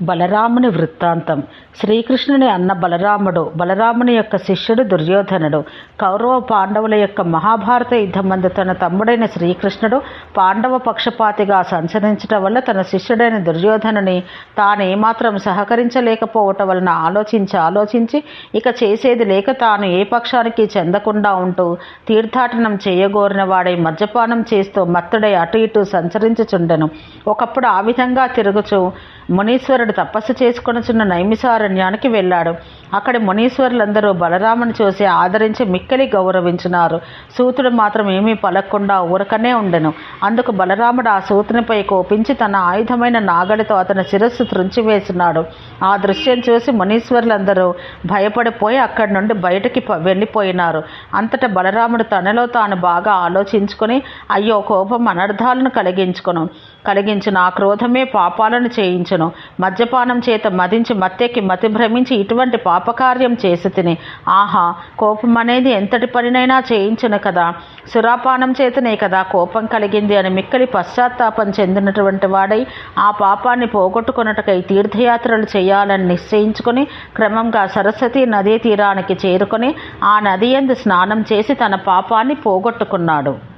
బలరాముని వృత్తాంతం. శ్రీకృష్ణుని అన్న బలరాముడు, బలరాముని యొక్క శిష్యుడు దుర్యోధనుడు. కౌరవ పాండవుల యొక్క మహాభారత యుద్ధమందు తన తమ్ముడైన శ్రీకృష్ణుడు పాండవ పక్షపాతిగా సంచరించటం వల్ల తన శిష్యుడైన దుర్యోధనుని తాను ఏమాత్రం సహకరించలేకపోవటం వలన ఆలోచించి ఇక చేసేది లేక తాను ఏ పక్షానికి చెందకుండా ఉంటూ తీర్థాటనం చేయగోరిన వాడై మద్యపానం చేస్తూ మత్తుడై అటు ఇటు సంచరించుచుండెను. ఒకప్పుడు ఆ విధంగా తిరుగుచు మునీశ్వరుడు తపస్సు చేసుకొనుచున్న నైమిసారణ్యానికి వెళ్ళాడు. అక్కడి మునీశ్వరులందరూ బలరాముని చూసి ఆదరించి మిక్కిలి గౌరవించినారు. సూతుడు మాత్రం ఏమీ పలకకుండా ఊరకనే ఉండెను. అందుకు బలరాముడు ఆ సూతునిపై కోపించి తన ఆయుధమైన నాగలితో అతని శిరస్సు త్రుంచివేసినాడు. ఆ దృశ్యం చూసి మునీశ్వరులందరూ భయపడిపోయి అక్కడి నుండి బయటికి వెళ్ళిపోయినారు. అంతటా బలరాముడు తనలో తాను బాగా ఆలోచించుకొని, అయ్యో, కోపం అనర్థాలను కలిగించును, ఆ క్రోధమే పాపాలను చేయించును. మద్యపానం చేత మదించి మత్తెక్కి మతి భ్రమించి ఇటువంటి పాపకార్యం చేసి తిని, ఆహా, కోపం అనేది ఎంతటి పనినైనా చేయించును కదా, సురాపానం చేతనే కదా కోపం కలిగింది అని మిక్కలి పశ్చాత్తాపం చెందినటువంటి వాడై ఆ పాపాన్ని పోగొట్టుకొనుటకై తీర్థయాత్రలు చేయాలని నిశ్చయించుకొని క్రమంగా సరస్వతి నదీ తీరానికి చేరుకొని ఆ నది యందు స్నానం చేసి తన పాపాన్ని పోగొట్టుకున్నాడు.